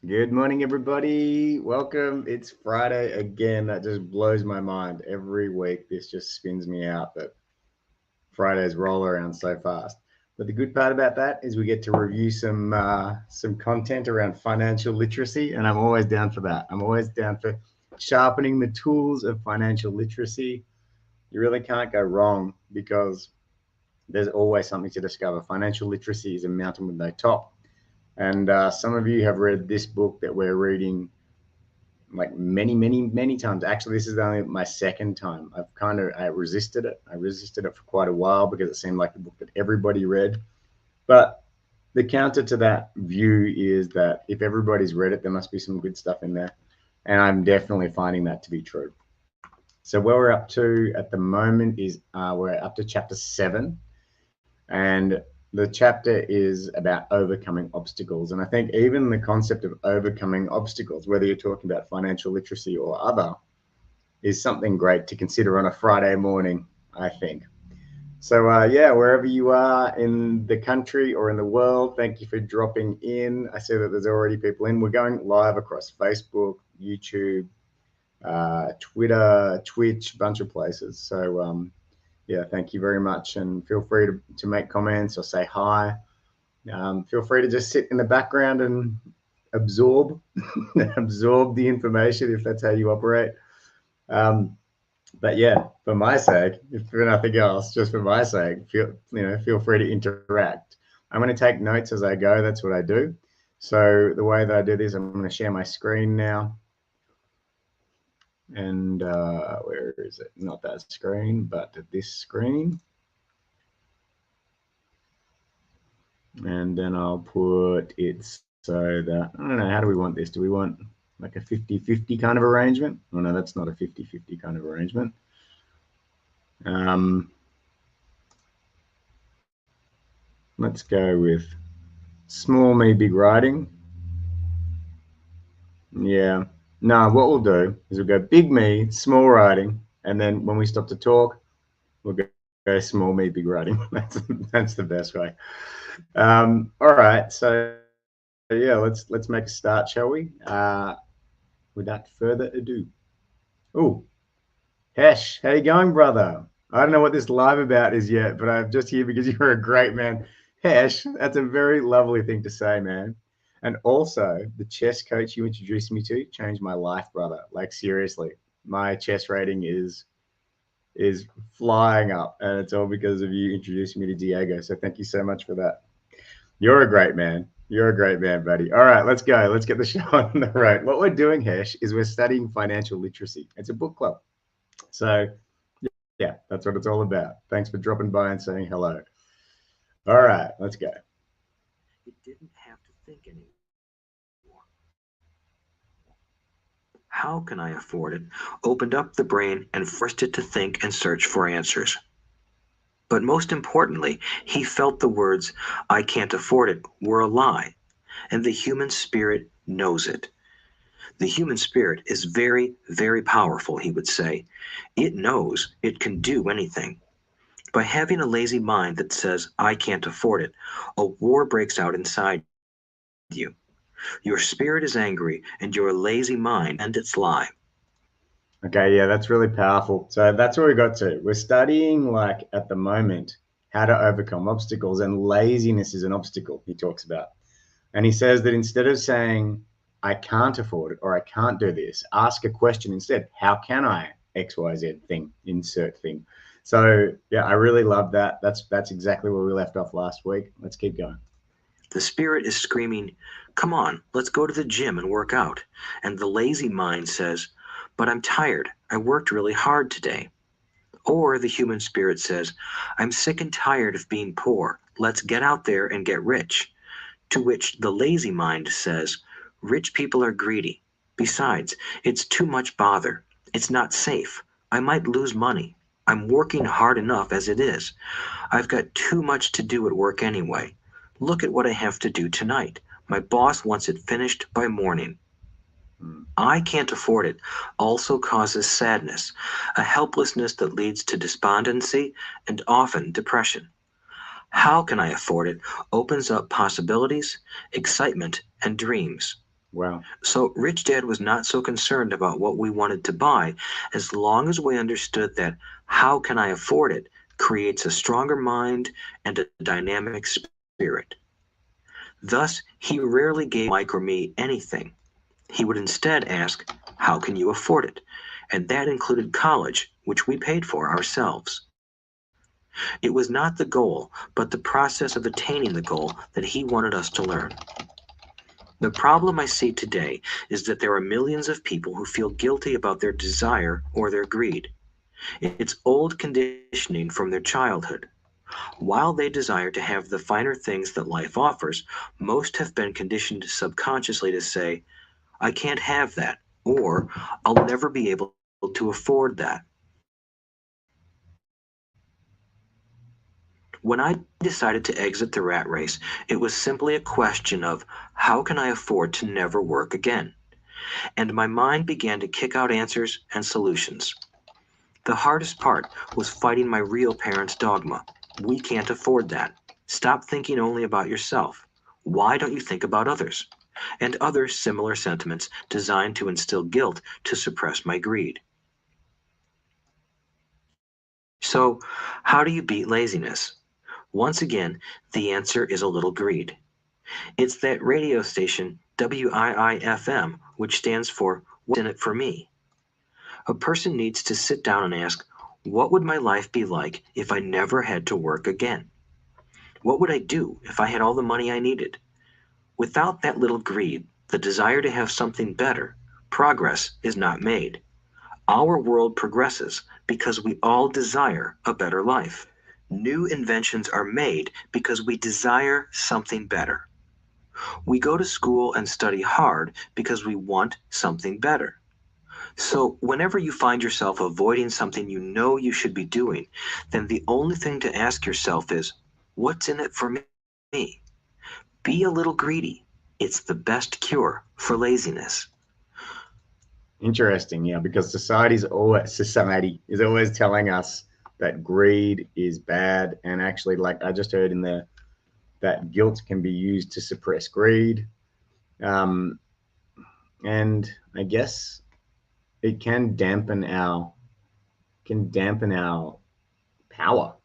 Good morning, everybody. Welcome. It's Friday again. That just blows my mind. Every week, this just spins me out that Fridays roll around so fast. But the good part about that is we get to review some content around financial literacy, and I'm always down for that. I'm always down for sharpening the tools of financial literacy. You really can't go wrong because there's always something to discover. Financial literacy is a mountain with no top. And some of you have read this book that we're reading like many times. Actually, this is only my second time. I resisted it. I resisted it for quite a while because it seemed like the book that everybody read. But the counter to that view is that if everybody's read it, there must be some good stuff in there. And I'm definitely finding that to be true. So where we're up to at the moment is we're up to chapter 7, and the chapter is about overcoming obstacles. And I think even the concept of overcoming obstacles, whether you're talking about financial literacy or other, is something great to consider on a Friday morning, I think. So, yeah, wherever you are in the country or in the world, thank you for dropping in. I see that there's already people in. We're going live across Facebook, YouTube, Twitter, Twitch, a bunch of places. So, yeah, thank you very much. And feel free to make comments or say hi. Feel free to just sit in the background and absorb absorb the information if that's how you operate. Um, but yeah, for my sake, if for nothing else, just for my sake, feel free to interact. I'm going to take notes as I go. That's what I do. So the way that I do this, I'm going to share my screen now. And where is it? Not that screen, but this screen. And then I'll put it so that, I don't know, how do we want this? Do we want like a 50-50 kind of arrangement? Oh, no, that's not a 50-50 kind of arrangement. Let's go with small me, big writing. Yeah. No, what we'll do is we'll go big me, small writing, and then when we stop to talk, we'll go small me, big writing. That's the best way. All right. So yeah, let's make a start, shall we? Without further ado. Oh, Hesh, how you going, brother? I don't know what this live about is yet, but I'm just here because you're a great man. Hesh, that's a very lovely thing to say, man. And also, the chess coach you introduced me to changed my life, brother. Like seriously, my chess rating is flying up, and it's all because of you introducing me to Diego. So thank you so much for that. You're a great man. You're a great man, buddy. All right, let's go. Let's get the show on the road. What we're doing, Hesh, is we're studying financial literacy. It's a book club. So yeah, that's what it's all about. Thanks for dropping by and saying hello. All right, let's go. It didn't have to think anymore. How can I afford it? Opened up the brain and forced it to think and search for answers. But most importantly, he felt the words, I can't afford it, were a lie. And the human spirit knows it. The human spirit is very, very powerful, he would say. It knows it can do anything. By having a lazy mind that says, I can't afford it, a war breaks out inside you. Your spirit is angry, and your lazy mind and its lie. Okay, yeah, that's really powerful. So that's where we got to. We're studying, like, at the moment, how to overcome obstacles, and laziness is an obstacle, he talks about. And he says that instead of saying, I can't afford it or I can't do this, ask a question instead. How can I XYZ thing, insert thing? So yeah, I really love that. That's exactly where we left off last week. Let's keep going. The spirit is screaming, come on, let's go to the gym and work out. And the lazy mind says, but I'm tired. I worked really hard today. Or the human spirit says, I'm sick and tired of being poor. Let's get out there and get rich. To which the lazy mind says, rich people are greedy. Besides, it's too much bother. It's not safe. I might lose money. I'm working hard enough as it is. I've got too much to do at work anyway. Look at what I have to do tonight. My boss wants it finished by morning. Hmm. I can't afford it also causes sadness, a helplessness that leads to despondency and often depression. How can I afford it opens up possibilities, excitement, and dreams. Wow. So Rich Dad was not so concerned about what we wanted to buy as long as we understood that how can I afford it creates a stronger mind and a dynamic spirit. Thus, he rarely gave Mike or me anything. He would instead ask, how can you afford it? And that included college, which we paid for ourselves. It was not the goal, but the process of attaining the goal that he wanted us to learn. The problem I see today is that there are millions of people who feel guilty about their desire or their greed. It's old conditioning from their childhood. While they desire to have the finer things that life offers, most have been conditioned subconsciously to say, I can't have that, or I'll never be able to afford that. When I decided to exit the rat race, it was simply a question of how can I afford to never work again? And my mind began to kick out answers and solutions. The hardest part was fighting my real parents' dogma. We can't afford that. Stop thinking only about yourself. Why don't you think about others? And other similar sentiments designed to instill guilt to suppress my greed. So, how do you beat laziness? Once again, the answer is a little greed. It's that radio station WIIFM, which stands for What's in It for Me? A person needs to sit down and ask, what would my life be like if I never had to work again? What would I do if I had all the money I needed? Without that little greed, the desire to have something better, progress is not made. Our world progresses because we all desire a better life. New inventions are made because we desire something better. We go to school and study hard because we want something better. So, whenever you find yourself avoiding something you know you should be doing, then the only thing to ask yourself is, what's in it for me? Be a little greedy. It's the best cure for laziness. Interesting, yeah, because society is always telling us that greed is bad, and actually, like I just heard in there, that guilt can be used to suppress greed, um, and I guess it can dampen our power.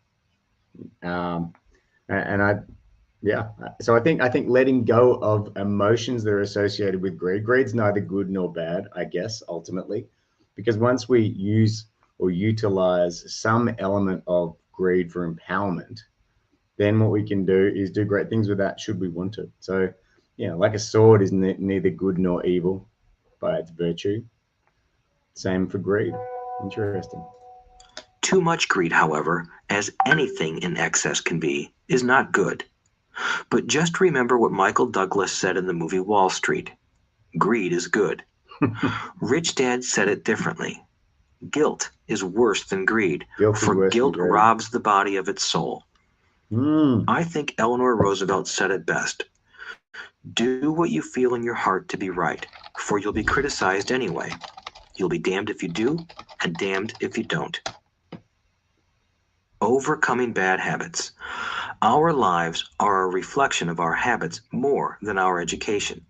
Um, and I Yeah. So I think letting go of emotions that are associated with greed. Greed's neither good nor bad, I guess, ultimately, because once we use or utilize some element of greed for empowerment, then what we can do is do great things with that should we want to. So, yeah, like a sword is neither good nor evil by its virtue. Same for greed. Interesting. Too much greed, however, as anything in excess can be, is not good. But just remember what Michael Douglas said in the movie Wall Street. Greed is good. Rich Dad said it differently. Guilt is worse than greed, Guilt is for worse than guilt greed. robs the body of its soul. Mm. I think Eleanor Roosevelt said it best. Do what you feel in your heart to be right, for you'll be criticized anyway. You'll be damned if you do, and damned if you don't. Overcoming bad habits. Our lives are a reflection of our habits more than our education.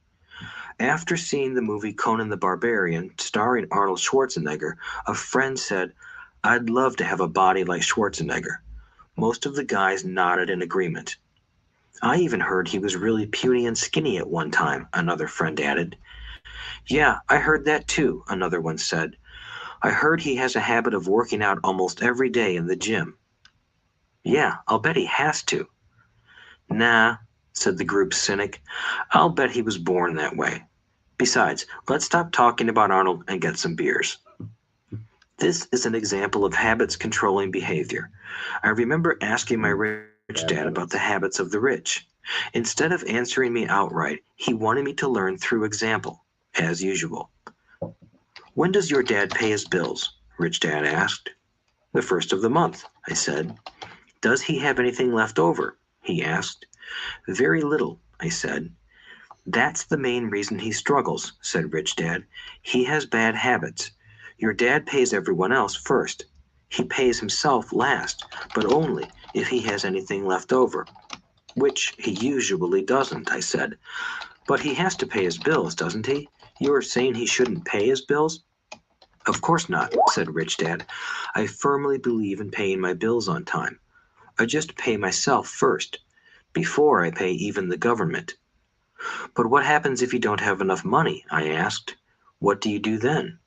After seeing the movie Conan the Barbarian, starring Arnold Schwarzenegger, a friend said, I'd love to have a body like Schwarzenegger. Most of the guys nodded in agreement. I even heard he was really puny and skinny at one time, another friend added. Yeah, I heard that too, another one said. I heard he has a habit of working out almost every day in the gym. Yeah, I'll bet he has to. Nah, said the group's cynic. I'll bet he was born that way. Besides, let's stop talking about Arnold and get some beers. This is an example of habits controlling behavior. I remember asking my rich Bad dad about habits. the habits of the rich. Instead of answering me outright, he wanted me to learn through example, as usual. When does your dad pay his bills? Rich Dad asked. The first of the month, I said. Does he have anything left over? He asked. Very little, I said. That's the main reason he struggles, said Rich Dad. He has bad habits. Your dad pays everyone else first. He pays himself last, but only if he has anything left over. Which he usually doesn't, I said. But he has to pay his bills, doesn't he? You're saying he shouldn't pay his bills? Of course not, said Rich Dad. I firmly believe in paying my bills on time. I just pay myself first, before I pay even the government. But what happens if you don't have enough money? I asked. What do you do then?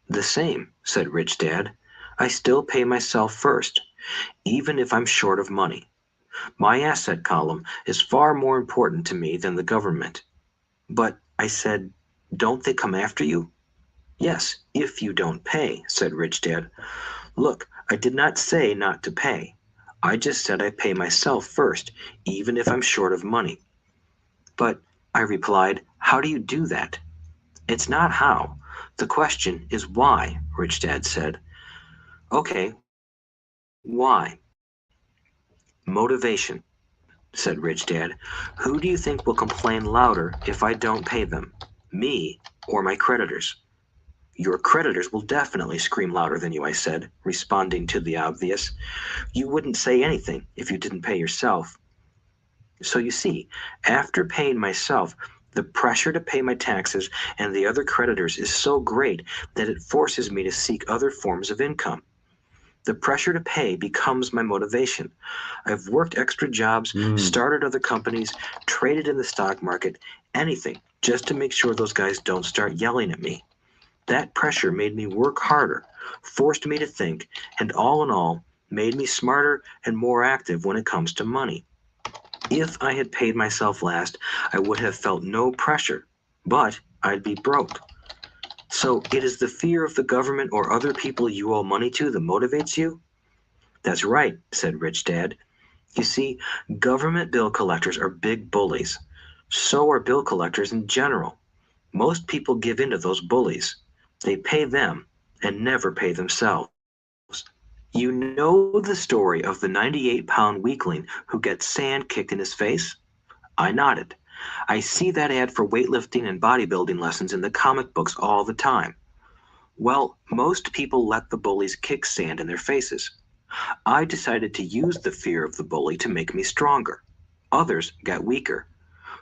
The same, said Rich Dad. I still pay myself first, even if I'm short of money. My asset column is far more important to me than the government. But, I said, don't they come after you? Yes, if you don't pay, said Rich Dad. Look, I did not say not to pay. I just said I pay myself first, even if I'm short of money. But, I replied, how do you do that? It's not how. The question is why, Rich Dad said. Okay, why? Motivation, said Rich Dad. Who do you think will complain louder if I don't pay them? Me or my creditors? Your creditors will definitely scream louder than you, I said, responding to the obvious. You wouldn't say anything if you didn't pay yourself. So you see, after paying myself, the pressure to pay my taxes and the other creditors is so great that it forces me to seek other forms of income. The pressure to pay becomes my motivation. I've worked extra jobs, started other companies, traded in the stock market, anything, just to make sure those guys don't start yelling at me. That pressure made me work harder, forced me to think, and all in all, made me smarter and more active when it comes to money. If I had paid myself last, I would have felt no pressure, but I'd be broke. So it is the fear of the government or other people you owe money to that motivates you? That's right, said Rich Dad. You see, government bill collectors are big bullies. So are bill collectors in general. Most people give in to those bullies. They pay them and never pay themselves. You know the story of the 98-pound weakling who gets sand kicked in his face? I nodded. I see that ad for weightlifting and bodybuilding lessons in the comic books all the time. Well, most people let the bullies kick sand in their faces. I decided to use the fear of the bully to make me stronger. Others got weaker.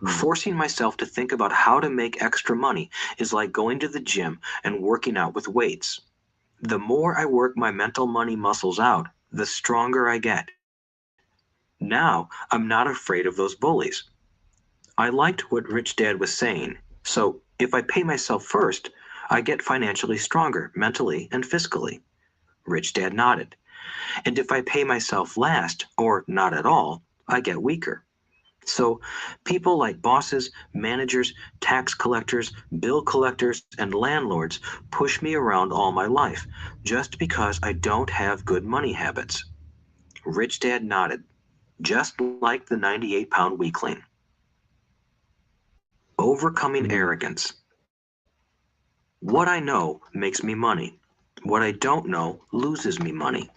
Forcing myself to think about how to make extra money is like going to the gym and working out with weights. The more I work my mental money muscles out, the stronger I get. Now, I'm not afraid of those bullies. I liked what Rich Dad was saying, so if I pay myself first, I get financially stronger mentally and fiscally. Rich Dad nodded. And if I pay myself last, or not at all, I get weaker. So people like bosses, managers, tax collectors, bill collectors, and landlords push me around all my life just because I don't have good money habits. Rich Dad nodded, just like the 98-pound weakling. Overcoming arrogance. What I know makes me money. What I don't know loses me money.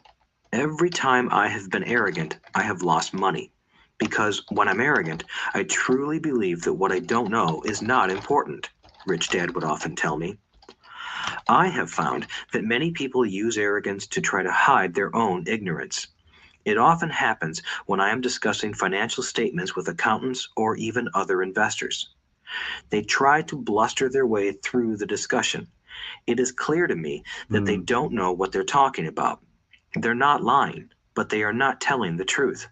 Every time I have been arrogant, I have lost money. Because when I'm arrogant, I truly believe that what I don't know is not important, Rich Dad would often tell me. I have found that many people use arrogance to try to hide their own ignorance. It often happens when I am discussing financial statements with accountants or even other investors. They try to bluster their way through the discussion. It is clear to me that they don't know what they're talking about. They're not lying, but they are not telling the truth.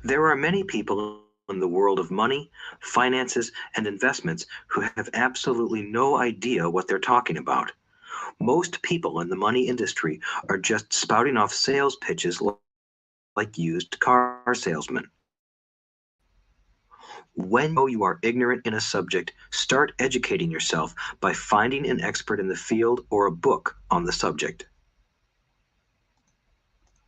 There are many people in the world of money, finances, and investments who have absolutely no idea what they're talking about. Most people in the money industry are just spouting off sales pitches like used car salesmen. When you are ignorant in a subject, start educating yourself by finding an expert in the field or a book on the subject.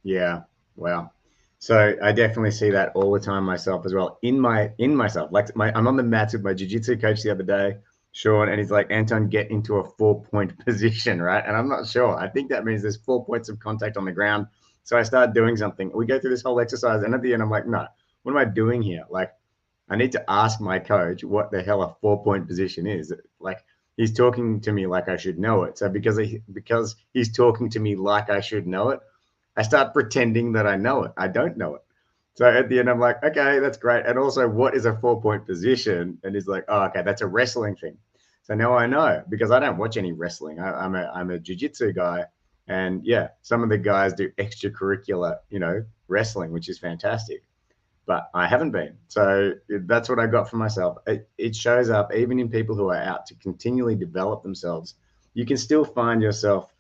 Yeah. Wow. So I definitely see that all the time myself as well. In myself, I'm on the mats with my jiu-jitsu coach the other day, Sean, and he's like, Anton, get into a 4-point position, right? And I'm not sure. I think that means there's 4 points of contact on the ground. So I start doing something. We go through this whole exercise, and at the end, I'm like, no, what am I doing here? Like, I need to ask my coach what the hell a 4-point position is. Like, he's talking to me like I should know it. So because he's talking to me like I should know it, I start pretending that I know it. I don't know it. So at the end, I'm like, okay, that's great. And also, what is a 4-point position? And he's like, oh, okay, that's a wrestling thing. So now I know because I don't watch any wrestling. I'm a jiu-jitsu guy, and yeah, some of the guys do extracurricular, wrestling, which is fantastic. But I haven't been. So that's what I got for myself. It shows up even in people who are out to continually develop themselves. You can still find yourself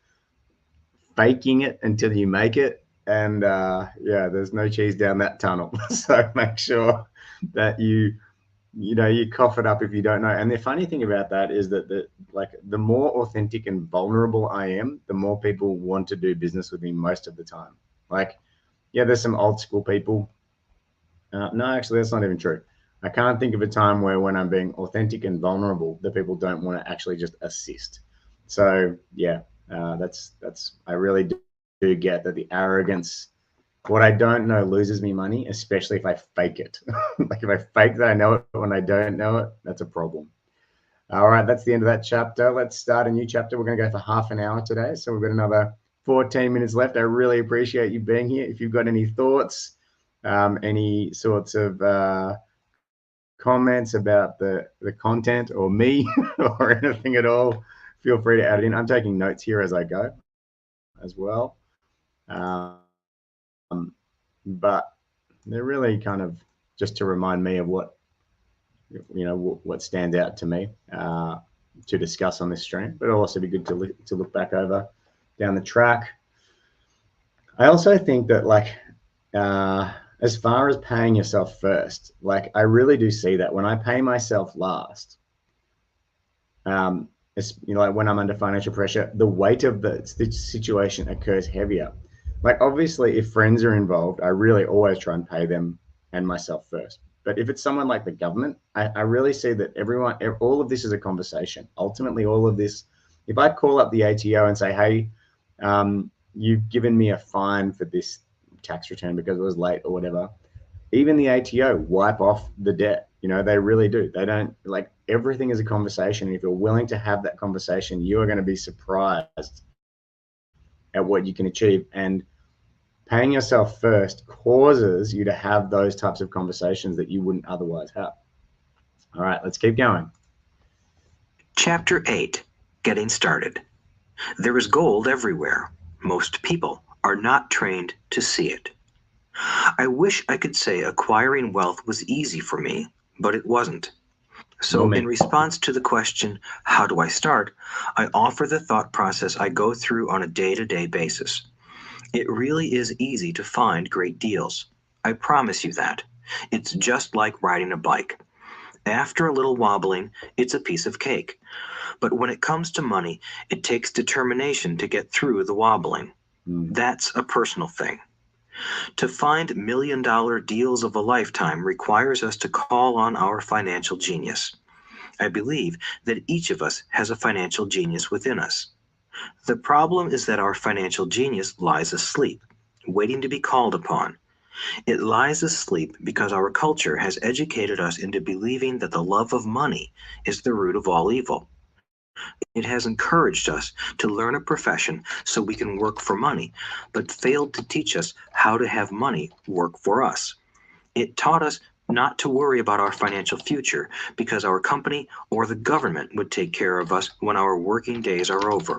faking it until you make it. And yeah, there's no cheese down that tunnel. So make sure that you cough it up if you don't know. And the funny thing about that is that the more authentic and vulnerable I am, the more people want to do business with me most of the time. Like, yeah, there's some old school people. No, actually, that's not even true. I can't think of a time where when I'm being authentic and vulnerable, the people don't want to actually just assist. So yeah, that's I really do get that the arrogance. What I don't know loses me money, especially if I fake it. Like if I fake that I know it when I don't know it, that's a problem. All right, that's the end of that chapter. Let's start a new chapter. We're going to go for half an hour today. So we've got another 14 minutes left. I really appreciate you being here. If you've got any thoughts, any sorts of comments about the content or me or anything at all, feel free to add it in. I'm taking notes here as I go as well. But they're really kind of just to remind me of what stands out to me to discuss on this stream. But it'll also be good to look back over down the track. I also think that as far as paying yourself first, like I really do see that when I pay myself last, it's, like when I'm under financial pressure, the weight of the situation occurs heavier. Like obviously, if friends are involved, I really always try and pay them and myself first. But if it's someone like the government, I really see that all of this is a conversation. Ultimately, all of this, if I call up the ATO and say, hey, you've given me a fine for this tax return because it was late or whatever, even the ATO wipe off the debt. They really do. They don't, like, everything is a conversation. And if you're willing to have that conversation, you are going to be surprised at what you can achieve. And paying yourself first causes you to have those types of conversations that you wouldn't otherwise have. All right, let's keep going. Chapter 8, Getting Started. There is gold everywhere. Most people are not trained to see it. I wish I could say acquiring wealth was easy for me, but it wasn't. So in response to the question, how do I start? I offer the thought process I go through on a day-to-day basis. It really is easy to find great deals. I promise you that. It's just like riding a bike. After a little wobbling, it's a piece of cake. But when it comes to money, it takes determination to get through the wobbling. That's a personal thing. To find million-dollar deals of a lifetime requires us to call on our financial genius. I believe that each of us has a financial genius within us. The problem is that our financial genius lies asleep, waiting to be called upon. It lies asleep because our culture has educated us into believing that the love of money is the root of all evil. It has encouraged us to learn a profession so we can work for money, but failed to teach us how to have money work for us. It taught us not to worry about our financial future because our company or the government would take care of us when our working days are over.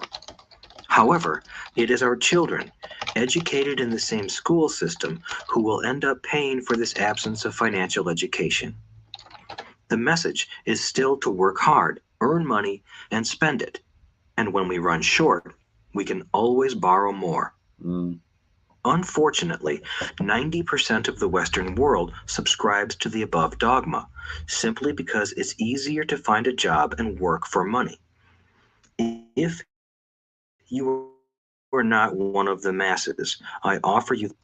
However, it is our children, educated in the same school system, who will end up paying for this absence of financial education. The message is still to work hard, earn money, and spend it. And when we run short, we can always borrow more. Unfortunately, 90% of the Western world subscribes to the above dogma, simply because it's easier to find a job and work for money. If you are not one of the masses, I offer you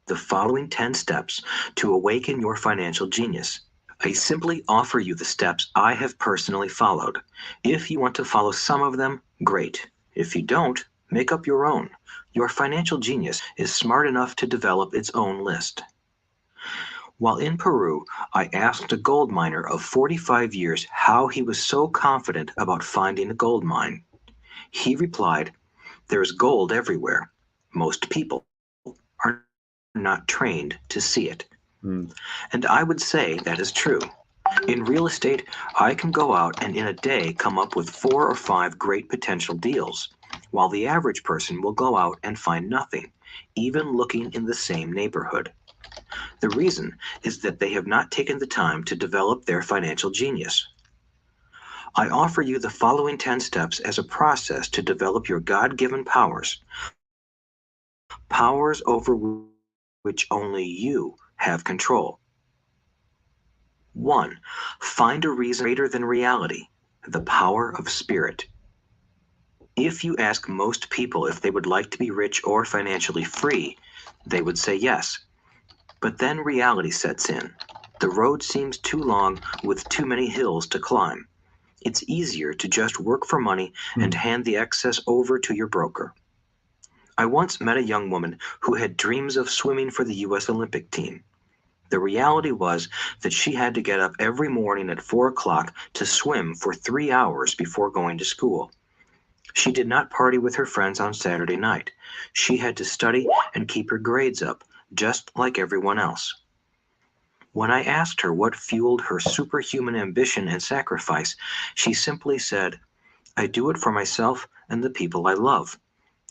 the following 10 steps to awaken your financial genius. I simply offer you the steps I have personally followed. If you want to follow some of them, great. If you don't, make up your own. Your financial genius is smart enough to develop its own list. While in Peru, I asked a gold miner of 45 years how he was so confident about finding a gold mine. He replied, "There's gold everywhere. Most people are not trained to see it." Mm. And I would say that is true. In real estate, I can go out and in a day come up with 4 or 5 great potential deals, while the average person will go out and find nothing, even looking in the same neighborhood. The reason is that they have not taken the time to develop their financial genius. I offer you the following 10 steps as a process to develop your God given powers, powers over which only you have control. 1. Find a reason greater than reality, the power of spirit. If you ask most people if they would like to be rich or financially free, they would say yes. But then reality sets in. The road seems too long with too many hills to climb. It's easier to just work for money and Mm. hand the excess over to your broker. I once met a young woman who had dreams of swimming for the U.S. Olympic team. The reality was that she had to get up every morning at 4 o'clock to swim for 3 hours before going to school. She did not party with her friends on Saturday night. She had to study and keep her grades up, just like everyone else. When I asked her what fueled her superhuman ambition and sacrifice, she simply said, "I do it for myself and the people I love.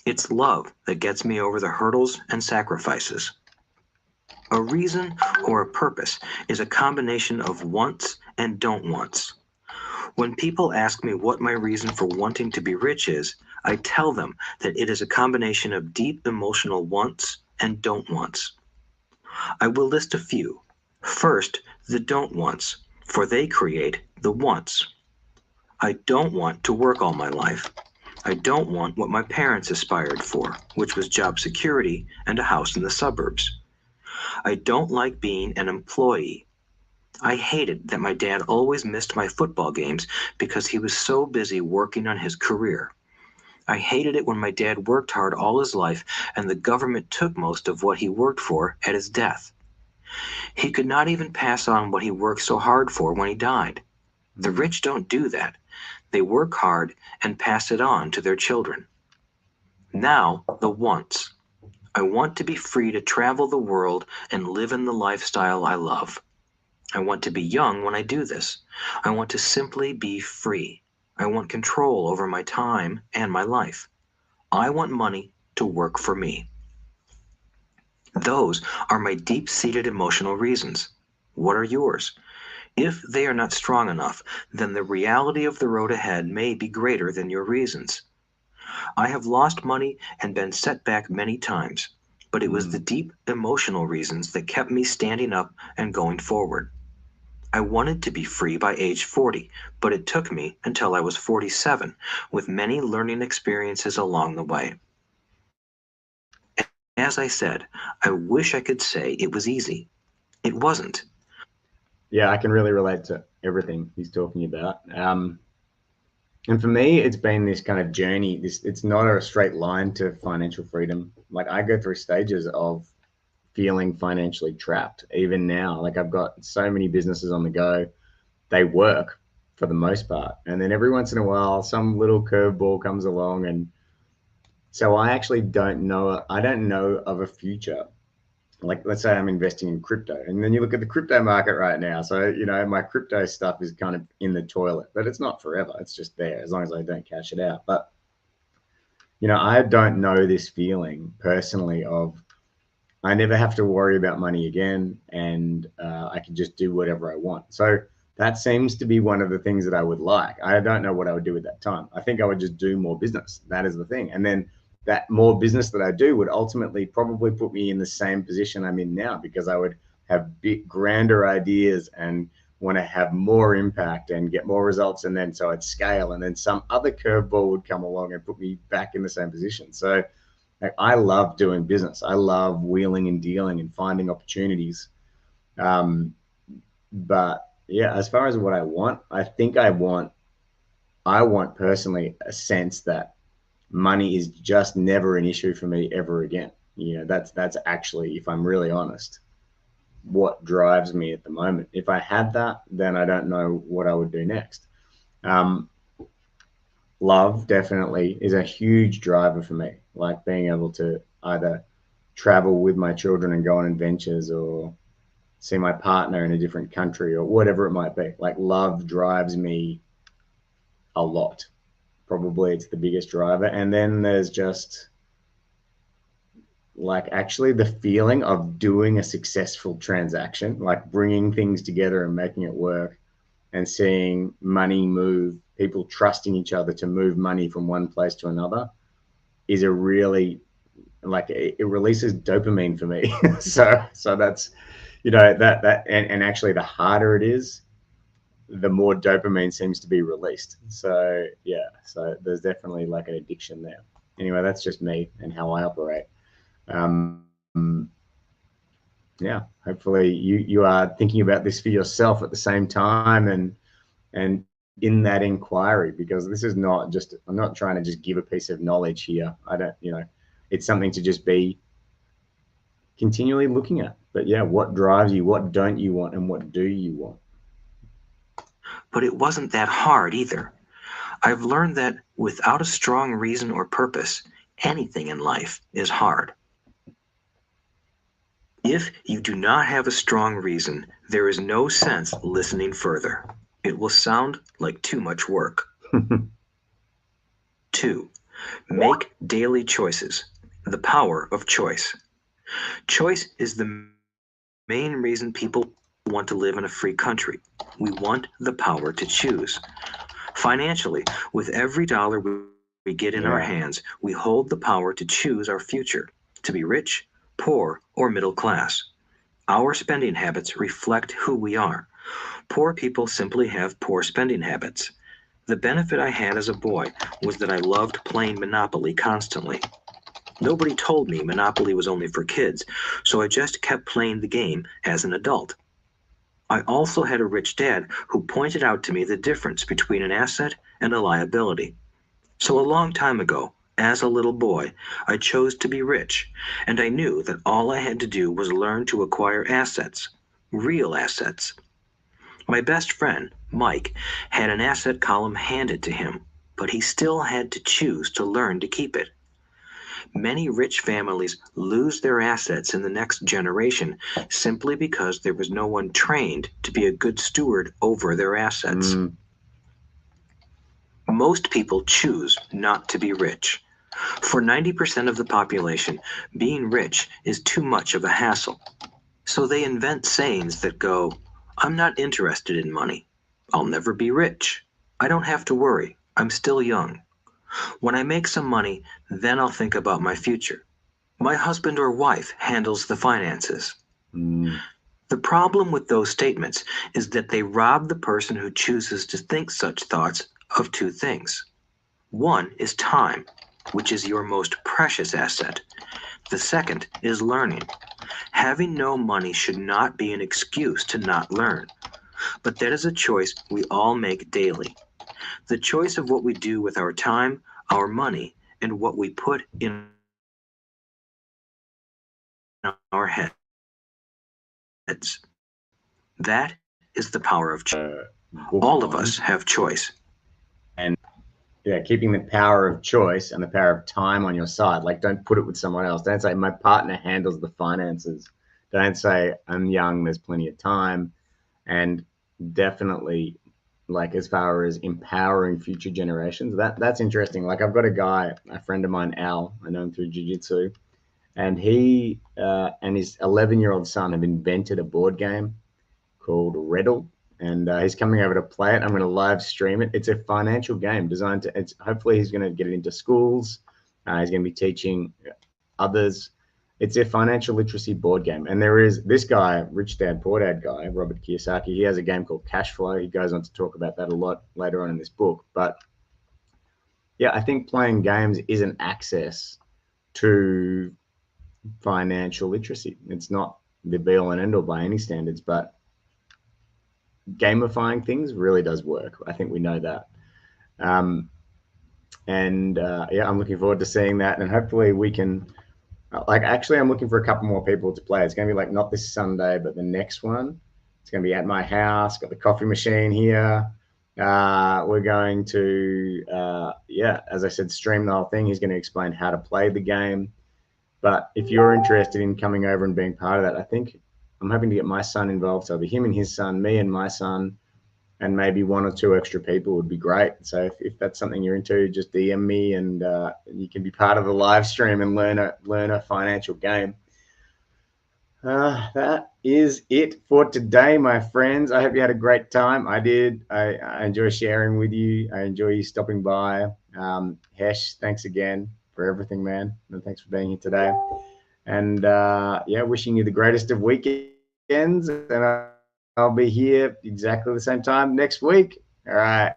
It's love that gets me over the hurdles and sacrifices." A reason or a purpose is a combination of wants and don't wants. When people ask me what my reason for wanting to be rich is, I tell them that it is a combination of deep emotional wants and don't wants. I will list a few. First, the don't wants, for they create the wants. I don't want to work all my life. I don't want what my parents aspired for, which was job security and a house in the suburbs. I don't like being an employee. I hated that my dad always missed my football games because he was so busy working on his career. I hated it when my dad worked hard all his life and the government took most of what he worked for at his death. He could not even pass on what he worked so hard for when he died. The Mm. rich don't do that. They work hard and pass it on to their children. Now, the wants. I want to be free to travel the world and live in the lifestyle I love. I want to be young when I do this. I want to simply be free. I want control over my time and my life. I want money to work for me. Those are my deep-seated emotional reasons. What are yours? If they are not strong enough, then the reality of the road ahead may be greater than your reasons. I have lost money and been set back many times, but it was the Mm. deep emotional reasons that kept me standing up and going forward. I wanted to be free by age 40, but it took me until I was 47, with many learning experiences along the way. As I said, I wish I could say it was easy. It wasn't. Yeah, I can really relate to everything he's talking about. And for me, it's been this kind of journey. It's not a straight line to financial freedom. Like I go through stages of feeling financially trapped. Even now, like I've got so many businesses on the go. They work for the most part, and then every once in a while, some little curveball comes along, and so I actually don't know. I don't know of a future. Like let's say I'm investing in crypto, and then you look at the crypto market right now. So my crypto stuff is kind of in the toilet, but it's not forever. It's just there as long as I don't cash it out. But I don't know this feeling personally of I never have to worry about money again, and I can just do whatever I want. So that seems to be one of the things that I would like. I don't know what I would do at that time. I think I would just do more business. That is the thing. And then that more business that I do would ultimately probably put me in the same position I'm in now because I would have big, grander ideas and want to have more impact and get more results. And then so I'd scale, and then some other curveball would come along and put me back in the same position. So like, I love doing business. I love wheeling and dealing and finding opportunities. Um, but yeah, as far as what I want, I think I want personally a sense that money is just never an issue for me ever again. That's actually, if I'm really honest, what drives me at the moment. If I had that, then I don't know what I would do next. Um, Love definitely is a huge driver for me, like being able to either travel with my children and go on adventures or see my partner in a different country or whatever it might be. Like love drives me a lot. Probably it's the biggest driver. And then there's just like actually the feeling of doing a successful transaction, like bringing things together and making it work and seeing money move, people trusting each other to move money from one place to another is a really like it releases dopamine for me. So that's and actually the harder it is, the more dopamine seems to be released. So yeah, so there's definitely like an addiction there. Anyway, that's just me and how I operate. Um, yeah, hopefully you are thinking about this for yourself at the same time and in that inquiry, because this is not just, I'm not trying to just give a piece of knowledge here. I don't, it's something to just be continually looking at. But yeah, what drives you? What don't you want? And what do you want? But it wasn't that hard either. I've learned that without a strong reason or purpose, anything in life is hard. If you do not have a strong reason, there is no sense listening further. It will sound like too much work. 2. Make daily choices. The power of choice. Choice is the main reason people want to live in a free country. We want the power to choose. Financially, with every dollar we get in our hands, we hold the power to choose our future, to be rich, poor, or middle class. Our spending habits reflect who we are. Poor people simply have poor spending habits. The benefit I had as a boy was that I loved playing Monopoly constantly. Nobody told me Monopoly was only for kids, so I just kept playing the game as an adult. I also had a rich dad who pointed out to me the difference between an asset and a liability. So a long time ago, as a little boy, I chose to be rich, and I knew that all I had to do was learn to acquire assets, real assets. My best friend, Mike, had an asset column handed to him, but he still had to choose to learn to keep it. Many rich families lose their assets in the next generation simply because there was no one trained to be a good steward over their assets. Most people choose not to be rich. For 90% of the population, being rich is too much of a hassle. So they invent sayings that go, "I'm not interested in money. I'll never be rich. I don't have to worry. I'm still young. When I make some money, then I'll think about my future. My husband or wife handles the finances." The problem with those statements is that they rob the person who chooses to think such thoughts of two things. One is time, which is your most precious asset. The second is learning. Having no money should not be an excuse to not learn, but that is a choice we all make daily. The choice of what we do with our time, our money, and what we put in our heads. That is the power of choice. All of us have choice. And yeah, keeping the power of choice and the power of time on your side. Like, don't put it with someone else. Don't say my partner handles the finances. Don't say I'm young, there's plenty of time. And definitely, like, as far as empowering future generations, that's interesting. Like, I've got a friend of mine, Al, I know him through jiu-jitsu, and he and his 11-year-old son have invented a board game called Reddle, and he's coming over to play it. I'm going to live stream it. It's a financial game designed to. Hopefully he's going to get it into schools. He's going to be teaching others. It's a financial literacy board game, and there is this guy, Rich Dad Poor Dad guy, Robert Kiyosaki. He has a game called Cash Flow. He goes on to talk about that a lot later on in this book. But yeah, I think playing games is an access to financial literacy. It's not the be all and end all by any standards, but gamifying things really does work. I think we know that. Yeah, I'm looking forward to seeing that, and hopefully we can. Like, actually, I'm looking for a couple more people to play. It's going to be like not this Sunday, but the next one. It's going to be at my house. Got the coffee machine here. We're going to, yeah, as I said, stream the whole thing. He's going to explain how to play the game. But if you're interested in coming over and being part of that, I think I'm hoping to get my son involved. So it'll be him and his son, me and my son, and maybe one or two extra people would be great. So if that's something you're into, just DM me, and you can be part of the live stream and learn a financial game. That is it for today, my friends. I hope you had a great time. I did. I enjoy sharing with you. I enjoy you stopping by. Hesh, thanks again for everything, man. And thanks for being here today. And yeah, wishing you the greatest of weekends. And I'll be here exactly the same time next week. All right.